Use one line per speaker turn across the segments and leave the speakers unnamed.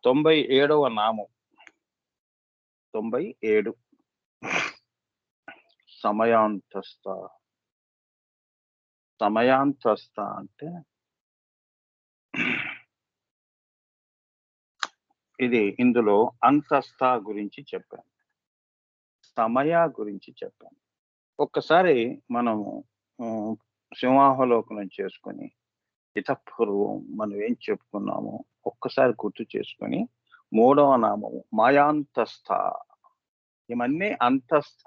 97వ నామం. 97 సమయాంతస్థ. సమయాంతస్థ అంటే ఇది ఇందులో అంతస్థ గురించి చెప్పాను, సమయ గురించి చెప్పాను. ఒక్కసారి మనము సింహావలోకనం చేసుకొని ఇతపూర్వం మనం ఏం చెప్పుకున్నామో ఒక్కసారి గుర్తు చేసుకొని 3వ నామము మాయాంతస్థ. ఇవన్నీ అంతస్థ.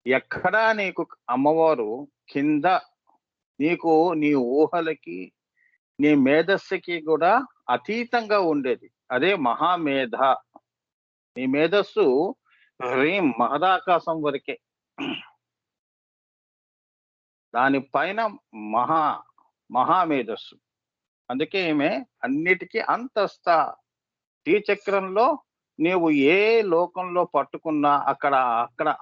ఎక్కడా నీకు అమ్మవారు కింద నీకు నీ ఊహలకి నీ మేధస్సుకి కూడా అతీతంగా ఉండేది. అదే మహామేధ. నీ మేధస్సు హ్రీం మహదాకాశం వరకే, దానిపైన మహామేధస్సు. అందుకే ఈమె అన్నిటికీ అంతస్థ. శ్రీచక్రంలో నీవు ఏ లోకంలో పట్టుకున్నా అక్కడ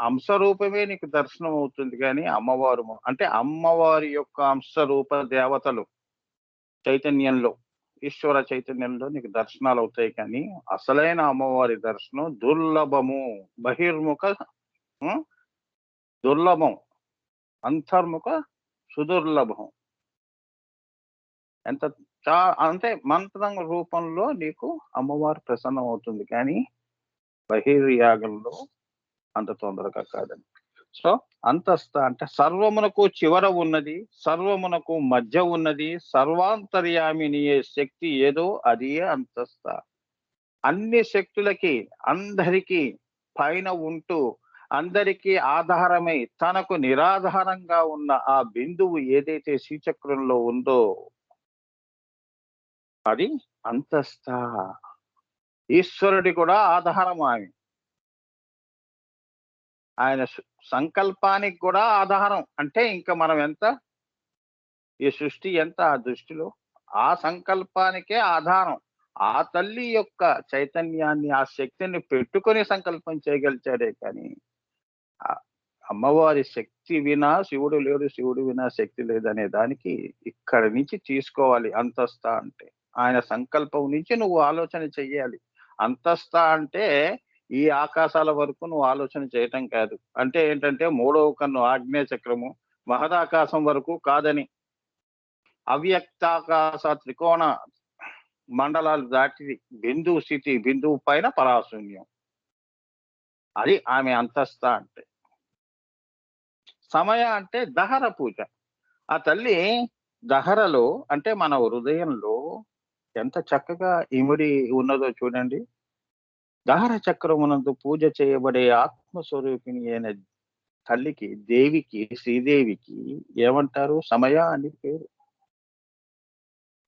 అంశరూపమే నీకు దర్శనం అవుతుంది. కానీ అమ్మవారు అంటే అమ్మవారి యొక్క అంశరూప దేవతలు చైతన్యంలో, ఈశ్వర చైతన్యంలో నీకు దర్శనాలు అవుతాయి. కానీ అసలైన అమ్మవారి దర్శనం దుర్లభము. బహిర్ముఖ దుర్లభం, అంతర్ముఖ సుదుర్లభం. ఎంత అంటే మంత్రం రూపంలో నీకు అమ్మవారు ప్రసన్నం అవుతుంది, కానీ బహిర్యాగంలో అంత తొందరగా కాదని. సో అంతస్థ అంటే సర్వమునకు చివర ఉన్నది, సర్వమునకు మధ్య ఉన్నది, సర్వాంతర్యామిని శక్తి ఏదో అది అంతస్థ. అన్ని శక్తులకి అందరికీ పైన ఉంటూ అందరికీ ఆధారమై తనకు నిరాధారంగా ఉన్న ఆ బిందువు ఏదైతే శ్రీచక్రంలో ఉందో అది అంతస్థ. ఈశ్వరుడి కూడా ఆధారం ఆమె. ఆయన సంకల్పానికి కూడా ఆధారం. అంటే ఇంకా మనం ఎంత, ఈ సృష్టి ఎంత ఆ దృష్టిలో ఆ సంకల్పానికే ఆధారం. ఆ తల్లి యొక్క చైతన్యాన్ని, ఆ శక్తిని పెట్టుకొని సంకల్పం చేయగలిచాడే. కానీ అమ్మవారి శక్తి వినా శివుడు లేడు, శివుడు వినా శక్తి లేదనే దానికి ఇక్కడి నుంచి తీసుకోవాలి అంతస్థ అంటే. ఆయన సంకల్పం నుంచి నువ్వు ఆలోచన చెయ్యాలి. అంతస్థ అంటే ఈ ఆకాశాల వరకు నువ్వు ఆలోచన చేయటం కాదు. అంటే ఏంటంటే 3వ కన్ను ఆగ్నేయ చక్రము మహదాకాశం వరకు కాదని, అవ్యక్తాకాశ త్రికోణ మండలాలు దాటి బిందువు స్థితి, బిందువు పైన పరాశూన్యం. అది ఆమె అంతస్థ అంటే. సమయ అంటే దహర పూజ. ఆ తల్లి దహరలో అంటే మన హృదయంలో ఎంత చక్కగా ఇమిడి ఉన్నదో చూడండి. దహర చక్రమునందు పూజ చేయబడే ఆత్మస్వరూపిణి అయిన తల్లికి, దేవికి, శ్రీదేవికి ఏమంటారు? సమయ అని పేరు.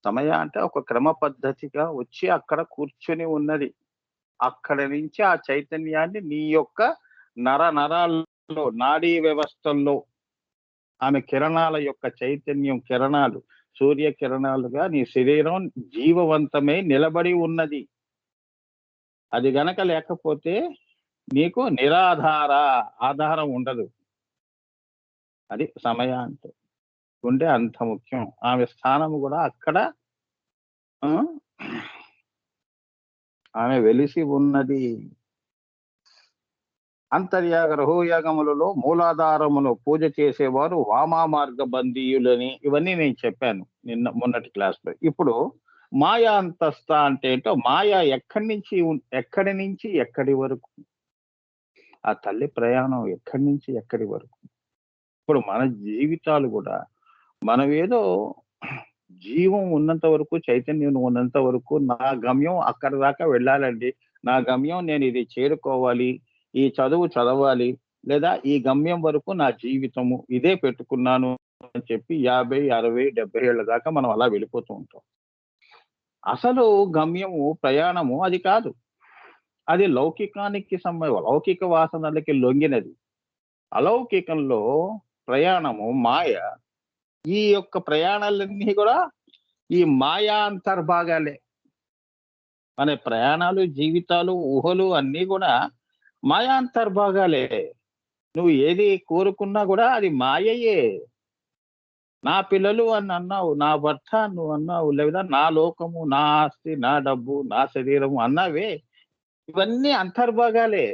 సమయ అంటే ఒక క్రమ పద్ధతిగా వచ్చి అక్కడ కూర్చొని ఉన్నది. అక్కడ నుంచి ఆ చైతన్యాన్ని నీ యొక్క నరాల్లో, నాడీ వ్యవస్థల్లో ఆమె కిరణాల యొక్క చైతన్యం, కిరణాలు సూర్య కిరణాలుగా నీ శరీరం జీవవంతమై నిలబడి ఉన్నది. అది గనక లేకపోతే నీకు ఆధారం ఉండదు. అది సమయ అంటే. ఉంటే అంత ముఖ్యం. ఆమె స్థానము కూడా అక్కడ ఆమె వెలిసి ఉన్నది. అంతర్యాగ రహోయాగములలో మూలాధారమును పూజ చేసేవారు వామా మార్గ బంధీయులని, ఇవన్నీ నేను చెప్పాను మొన్నటి క్లాస్లో. ఇప్పుడు మాయా అంతస్థ అంటే ఏంటో, మాయా ఎక్కడి నుంచి ఎక్కడి వరకు, ఆ తల్లి ప్రయాణం ఎక్కడి నుంచి ఎక్కడి వరకు. ఇప్పుడు మన జీవితాలు కూడా మనం ఏదో జీవం ఉన్నంత వరకు, చైతన్యం ఉన్నంత వరకు నా గమ్యం అక్కడి దాకా వెళ్ళాలండి, నా గమ్యం నేను ఇది చేరుకోవాలి, ఈ చదువు చదవాలి, లేదా ఈ గమ్యం వరకు నా జీవితము ఇదే పెట్టుకున్నాను అని చెప్పి 50, 60, 70 ఏళ్ళ దాకా మనం అలా వెళ్ళిపోతూ ఉంటాం. అసలు గమ్యము, ప్రయాణము అది కాదు. అది లౌకికానికి లౌకిక వాసనలకి లొంగినది. అలౌకికంలో ప్రయాణము మాయ. ఈ యొక్క ప్రయాణాలన్నీ కూడా ఈ మాయా అంతర్భాగాలే. మన ప్రయాణాలు, జీవితాలు, ఊహలు అన్నీ కూడా మాయా అంతర్భాగాలే. నువ్వు ఏది కోరుకున్నా కూడా అది మాయయే. నా పిల్లలు అని అన్నావు, నా భర్త నువ్వు అన్నావు, లేదా నా లోకము, నా ఆస్తి, నా డబ్బు, నా శరీరము అన్నావే. ఇవన్నీ అంతర్భాగాలే.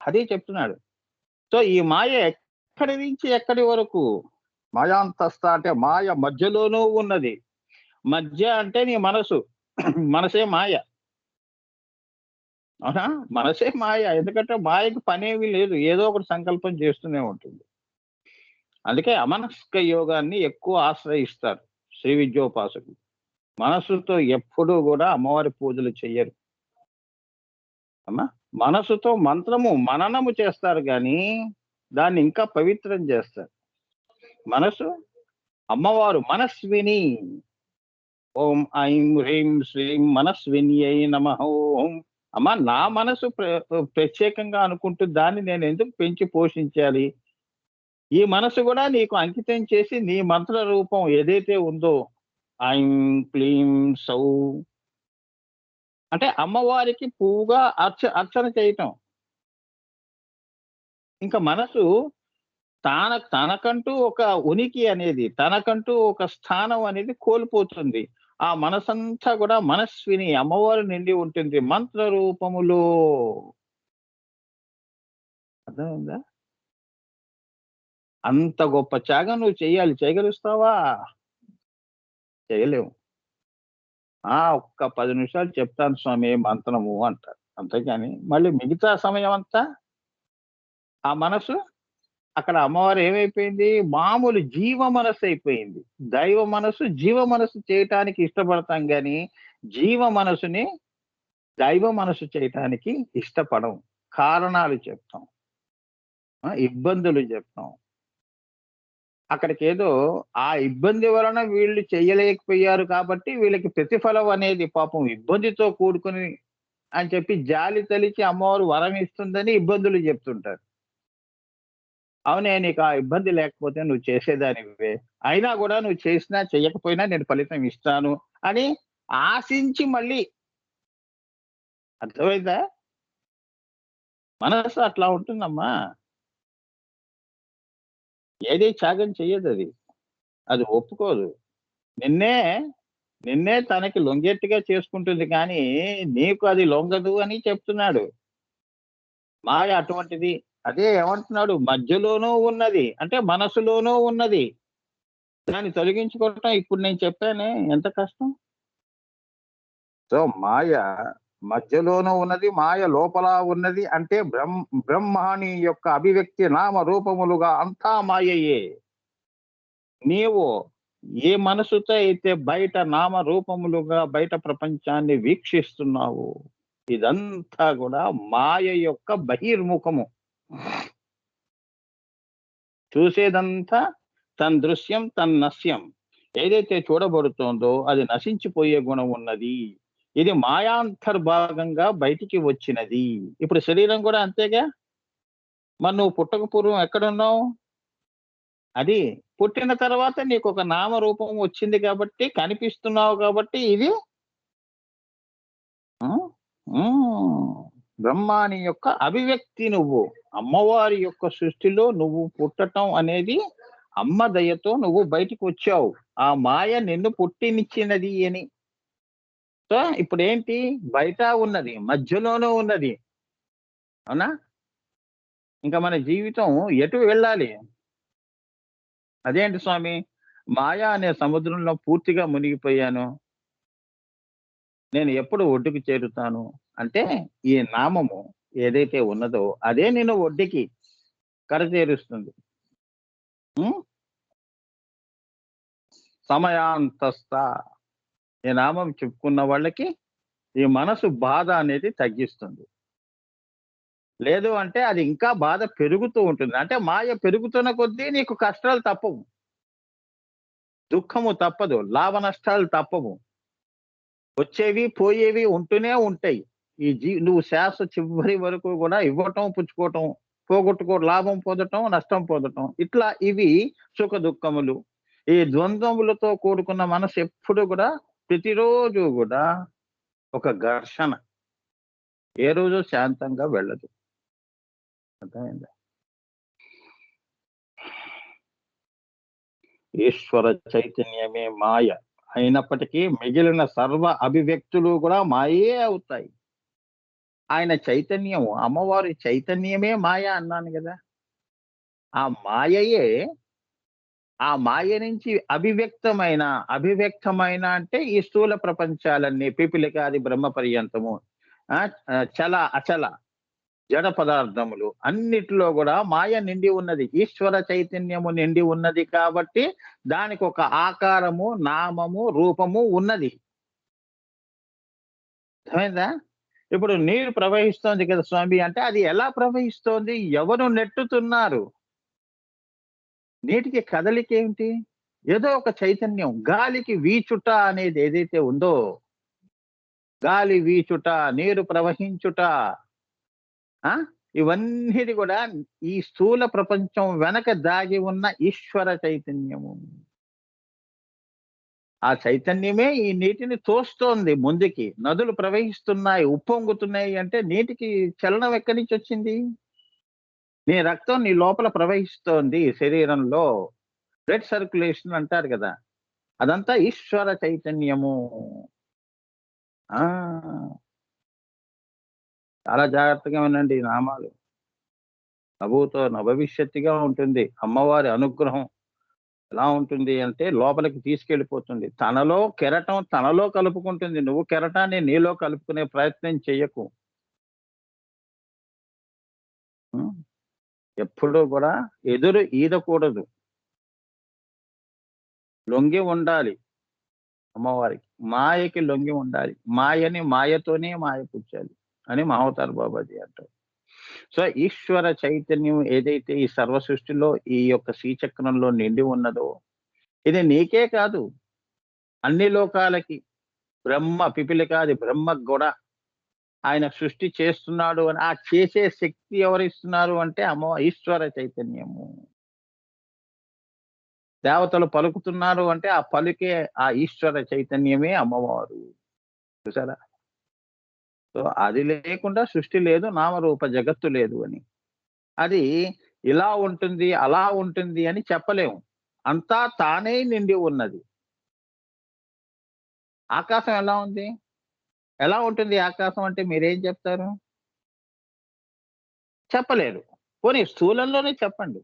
అదే చెప్తున్నాడు. సో, ఈ మాయ ఎక్కడి నుంచి ఎక్కడి వరకు? మాయాంతస్థ అంటే మాయ మధ్యలోనూ ఉన్నది. మధ్య అంటే నీ మనసు. మనసే మాయ. అవునా? మనసే మాయ. ఎందుకంటే మాయకి పనేమి లేదు. ఏదో ఒకటి సంకల్పం చేస్తూనే ఉంటుంది. అందుకే అమనస్క యోగాన్ని ఎక్కువ ఆశ్రయిస్తారు శ్రీ విద్యోపాసకులు. మనస్సుతో ఎప్పుడూ గూడా అమ్మవారి పూజలు చెయ్యరు. అమ్మా! మనసుతో మంత్రము మననము చేస్తారు గానీ, దాన్ని ఇంకా పవిత్రం జేస్తారు. మనసు అమ్మవారు మనస్విని. ఓం ఐం హ్రీం శ్రీం మనస్విన్యై నమః ఓం. అమ్మ నా మనసు ప్రత్యేకంగా అనుకుంటూ దాన్ని నేనెందుకు పెంచి పోషించాలి? ఈ మనసు గూడా నీకు అంకితం చేసి నీ మంత్ర రూపం ఏదైతే ఉందో ఐం, క్లీం, సౌ అంటే అమ్మవారికి పువ్వుగా అర్చన చేయటం. ఇంకా మనసు తనకంటూ ఒక ఉనికి అనేది, తనకంటూ ఒక స్థానం అనేది కోల్పోతుంది. ఆ మనసంతా గూడా మనస్విని అమ్మవారు నిండి ఉంటుంది మంత్ర రూపములో. అర్థమైందా? అంత గొప్ప త్యాగం నువ్వు చెయ్యాలి. చేయగలుస్తావా? చేయలేవు. ఒక్క 10 నిమిషాలు చెప్తాను స్వామి మంత్రము అంటారు. అంతేగాని మళ్ళీ మిగతా సమయమంతా ఆ మనసు అక్కడ అమ్మవారు ఏమైపోయింది? మామూలు జీవ మనస్సయిపోయింది. దైవ మనసు, జీవ మనసు చేయటానికి ఇష్టపడతాం గానీ, జీవ మనసుని దైవ మనసు చేయటానికి ఇష్టపడం. కారణాలు చెప్తాం. ఇబ్బందులు జెప్తాం. అక్కడికేదో ఆ ఇబ్బంది వలన వీళ్ళు చెయ్యలేకపోయారు కాబట్టి, వీళ్ళకి ప్రతిఫలం అనేది పాపం ఇబ్బందితో కూడుకొని అని చెప్పి జాలి తలిచి అమ్మవారు వరం ఇస్తుందని ఇబ్బందులు జెప్తుంటారు. అవునే నీకు ఆ ఇబ్బంది లేకపోతే నువ్వు చేసేదానివే. అయినా గూడా నువ్వు చేసినా, చెయ్యకపోయినా నేను ఫలితం ఇస్తాను అని ఆశించి మళ్ళీ అర్థమైందా? మనసు అట్లా ఉంటుందమ్మా. ఏది త్యాగం చెయ్యదది. అది ఒప్పుకోదు. నిన్నే, నిన్నే తనకి లొంగేట్టుగా చేసుకుంటుంది కానీ, నీకు అది లొంగదు అని చెప్తున్నాడు. మాయ అటువంటిది. అదే ఏమంటున్నాడు మధ్యలోనూ ఉన్నది. అంటే మనసులోనూ ఉన్నది. దాన్ని తొలగించుకోవటం ఇప్పుడు నేను చెప్పానే ఎంత కష్టం. సో, మాయ మధ్యలోనూ ఉన్నది. మాయ లోపల ఉన్నది. అంటే బ్రహ్మాని యొక్క అభివ్యక్తి నామ రూపములుగా అంతా మాయయే. నీవు ఏ మనసుతో అయితే బయట నామ రూపములుగా బయట ప్రపంచాన్ని వీక్షిస్తున్నావో, ఇదంతా గూడా మాయ యొక్క బహిర్ముఖము. చూసేదంతా తన్ తన్నశ్యం. ఏదైతే చూడబడుతోందో అది నశించిపోయే గుణం ఉన్నది. ఇది మాయాంతర్భాగంగా బయటికి వచ్చినది. ఇప్పుడు శరీరం గూడా అంతేగా? మరి నువ్వు పుట్టక పూర్వం ఎక్కడున్నావు? అది పుట్టిన తర్వాత నీకొక నామరూపం వచ్చింది కాబట్టి, కనిపిస్తున్నావు కాబట్టి ఇది హ్మ్. హ్మ్. బ్రహ్మాని యొక్క అభివ్యక్తి నువ్వు. అమ్మవారి యొక్క సృష్టిలో నువ్వు పుట్టటం అనేది అమ్మ దయతో నువ్వు బయటికొచ్చావు. ఆ మాయ నిన్ను పుట్టినిచ్చినది అని. సో, ఇప్పుడేంటి బయట ఉన్నది, మధ్యలోనూ ఉన్నది. అవునా? ఇంక మన జీవితం ఎటు వెళ్ళాలి? అదేంటి స్వామి మాయ అనే సముద్రంలో పూర్తిగా మునిగిపోయాను. నేను ఎప్పుడు ఒడ్డుకి చేరుతాను? అంటే ఈ నామము ఏదైతే ఉన్నదో అదే నిన్ను ఒడ్డుకి కరచేరుస్తుంది. హ్మ్. సమయాంతస్థ ఈ నామం చెప్పుకున్న వాళ్ళకి ఈ మనసు బాధ అనేది తగ్గిస్తుంది. లేదు అంటే అది ఇంకా బాధ పెరుగుతూ ఉంటుంది. అంటే మాయ పెరుగుతున్న కొద్దీ నీకు కష్టాలు తప్పవు. దుఃఖము తప్పదు. లాభ నష్టాలు తప్పవు. వచ్చేవి, పోయేవి ఉంటూనే ఉంటాయి. నువ్వు శ్వాస చివరి వరకు గూడా ఇవ్వటం, పుచ్చుకోవటం, లాభం పొందటం, నష్టం పొందటం. ఇట్లా ఇవి సుఖ దుఃఖములు. ఈ ద్వంద్వములతో కూడుకున్న మనసు ఎప్పుడు గూడా ప్రతిరోజు గూడా ఒక ఘర్షణ. ఏ రోజు శాంతంగా వెళ్ళదు. అర్థమైందా? ఈశ్వర చైతన్యమే మాయ అయినప్పటికీ మిగిలిన సర్వ అభివ్యక్తులు కూడా మాయే అవుతాయి. ఆయన చైతన్యం, అమ్మవారి చైతన్యమే మాయ అన్నాను గదా! ఆ మాయయే ఆ మాయ నుంచి అభివ్యక్తమైన అంటే ఈ స్థూల ప్రపంచాలన్నీ పిపిలికాది బ్రహ్మ పర్యంతము. చల, అచల, జడ పదార్థములు అన్నిటిలో గూడా మాయ నిండి ఉన్నది. ఈశ్వర చైతన్యము నిండి ఉన్నది కాబట్టి దానికొక ఆకారము, నామము, రూపము ఉన్నది. అర్థమైందా? ఇప్పుడు నీరు ప్రవహిస్తోంది కదా స్వామి అంటే అది ఎలా ప్రవహిస్తోంది? ఎవరు నెట్టుతున్నారు? నీటికి కదలికేంటి? ఏదో ఒక చైతన్యం. గాలికి వీచుట అనేది ఏదైతే ఉందో, గాలి వీచుట, నీరు ప్రవహించుట, ఆ! ఇవన్నీటి గూడా ఈ స్థూల ప్రపంచం వెనక దాగి ఉన్న ఈశ్వర చైతన్యము. ఆ చైతన్యమే ఈ నీటిని తోస్తోంది ముందుకి. నదులు ప్రవహిస్తున్నాయి, ఉప్పొంగుతున్నాయి అంటే నీటికి చలనం ఎక్కడి నుంచొచ్చింది? నీ రక్తం నీ లోపల ప్రవహిస్తోంది శరీరంలో. బ్లడ్ సర్క్యులేషన్ అంటారు గదా! అదంతా ఈశ్వర చైతన్యము. ఆ! చాలా జాగ్రత్తగా వినండి ఈ నామాలు. నభూతో నభవిష్యత్తుగా ఉంటుంది. అమ్మవారి అనుగ్రహం ఎలా ఉంటుంది అంటే లోపలికి తీసుకెళ్ళిపోతుంది. తనలో కెరటం తనలో కలుపుకుంటుంది. నువ్వు కెరటాన్ని నీలో కలుపుకునే ప్రయత్నం చెయ్యకు. హ్మ్. ఎప్పుడూ గూడా ఎదురు ఈదకూడదు. లొంగి ఉండాలి అమ్మవారికి. మాయకి లొంగి ఉండాలి. మాయని మాయతోనే మాయపుచ్చాలి అని మహావతార్ బాబాజీ అంటారు. సో, ఈశ్వర చైతన్యం ఏదైతే ఈ సర్వ సృష్టిలో ఈ యొక్క శ్రీచక్రంలో నిండి ఉన్నదో, ఇది నీకే కాదు అన్ని లోకాలకి పిపిలికాది బ్రహ్మకు గూడా ఆయన సృష్టి చేస్తున్నాడు అని ఆ చేసే శక్తి ఎవరిస్తున్నారు అంటే ఈశ్వర చైతన్యము. దేవతలు పలుకుతున్నారు అంటే ఆ పలికే ఆ ఈశ్వర చైతన్యమే అమ్మవారు. చూసారా? సో, అది లేకుండా సృష్టి లేదు, నామరూప జగత్తు లేదు అని. అది ఇలా ఉంటుంది, అలా ఉంటుంది అని చెప్పలేము. అంతా తానే నిండి ఉన్నది. ఆకాశం ఎలా ఉంది? ఎలా ఉంటుంది ఆకాశం అంటే మీరేం చెప్తారు? చెప్పలేరు. పోనీ స్థూలంలోనే చెప్పండి.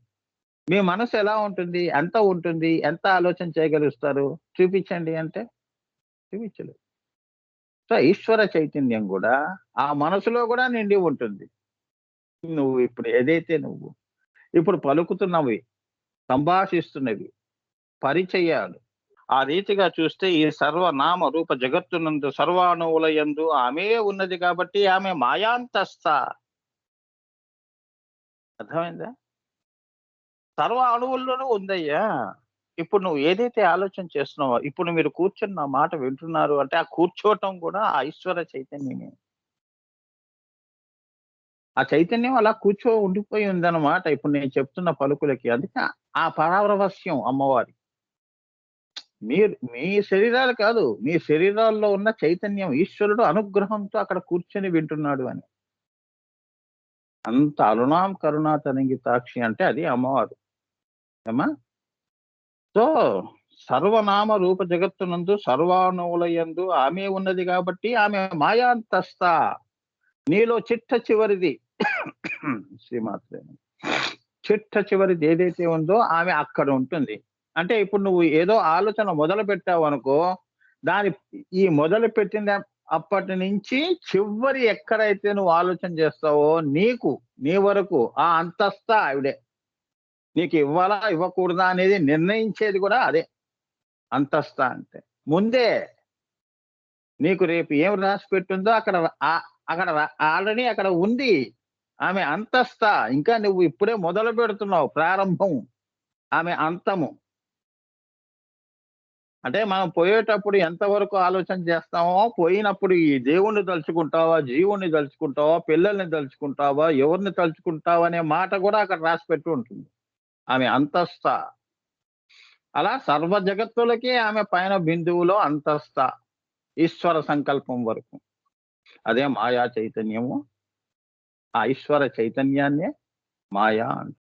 మీ మనసు ఎలా ఉంటుంది? ఎంత ఉంటుంది? ఎంత ఆలోచన చేయగలుగుతారు? చూపించండి అంటే చూపించలేరు. సో, ఈశ్వర చైతన్యం గూడా ఆ మనసులో గూడా నిండి ఉంటుంది. నువ్వు ఇప్పుడు ఏదైతే నువ్వు ఇప్పుడు పలుకుతున్నవి, సంభాషిస్తున్నవి, పరిచయాలు ఆ రీతిగా చూస్తే ఈ సర్వనామ రూప జగత్తునందు సర్వాణువుల యందు ఆమె ఉన్నది కాబట్టి ఆమె మాయాంతస్థ. అర్థమైందా? సర్వ అణువుల్లోనూ ఉందయ్యా. ఇప్పుడు నువ్వు ఏదైతే ఆలోచన చేస్తున్నావో, ఇప్పుడు మీరు కూర్చొని నా మాట వింటున్నారు అంటే, ఆ కూర్చోవటం కూడా ఆ ఈశ్వర చైతన్యమే. ఆ చైతన్యం అలా ఉండిపోయి ఉందన్నమాట. ఇప్పుడు నేను చెప్తున్న పలుకులకి. అందుకే ఆ పరావరవస్యం అమ్మవారి. మీ శరీరాలు కాదు. మీ శరీరాల్లో ఉన్న చైతన్యం ఈశ్వరుడు అనుగ్రహంతో అక్కడ కూర్చొని వింటున్నాడు అని. అంత అరుణాం కరుణా తరంగితాక్షి అంటే అది అమ్మవారు. ఏమ్మా? సో, సర్వనామ రూప జగత్తునందు సర్వాణువులయందు ఆమె ఉన్నది గాబట్టి ఆమె మాయాంతస్థ. నీలో చిట్ట చివరిది శ్రీమాత్రే నమః. చిట్ట చివరిది ఏదైతే ఉందో ఆమె అక్కడ ఉంటుంది. అంటే ఇప్పుడు నువ్వు ఏదో ఆలోచన మొదలుపెట్టావనుకో, దాని ఈ మొదలుపెట్టిన అప్పటి నుంచి చివరి ఎక్కడైతే నువ్వు ఆలోచన చేస్తావో నీ వరకు ఆ అంతస్థ ఆవిడే. నీకు ఇవ్వాలా? ఇవ్వకూడదా? అనేది నిర్ణయించేది గూడా అదే. అంతస్థ అంటే. ముందే నీకు రేపు ఏం రాసిపెట్టుందో అక్కడ ఆల్రెడీ అక్కడ ఉంది. ఆమె అంతస్థ. ఇంకా నువ్వు ఇప్పుడే మొదలు పెడుతున్నావు ప్రారంభం. ఆమె అంతము. అంటే మనం పోయేటప్పుడు ఎంతవరకు ఆలోచన చేస్తామో, పోయినప్పుడు ఈ దేవుడిని తలుచుకుంటావా? జీవుడిని తలుచుకుంటావా? పిల్లల్ని తలుచుకుంటావా? ఎవరిని తలుచుకుంటావా? అనే మాట గూడా అక్కడ రాసిపెట్టి ఉంటుంది. ఆమె అంతస్థ. అలా సర్వ జగత్తులకి ఆమె పైన బిందువులో అంతస్థ. ఈశ్వర సంకల్పం వరకు. అదే మాయా చైతన్యము. ఆ ఈశ్వర చైతన్యాన్నే మాయ అంటారు.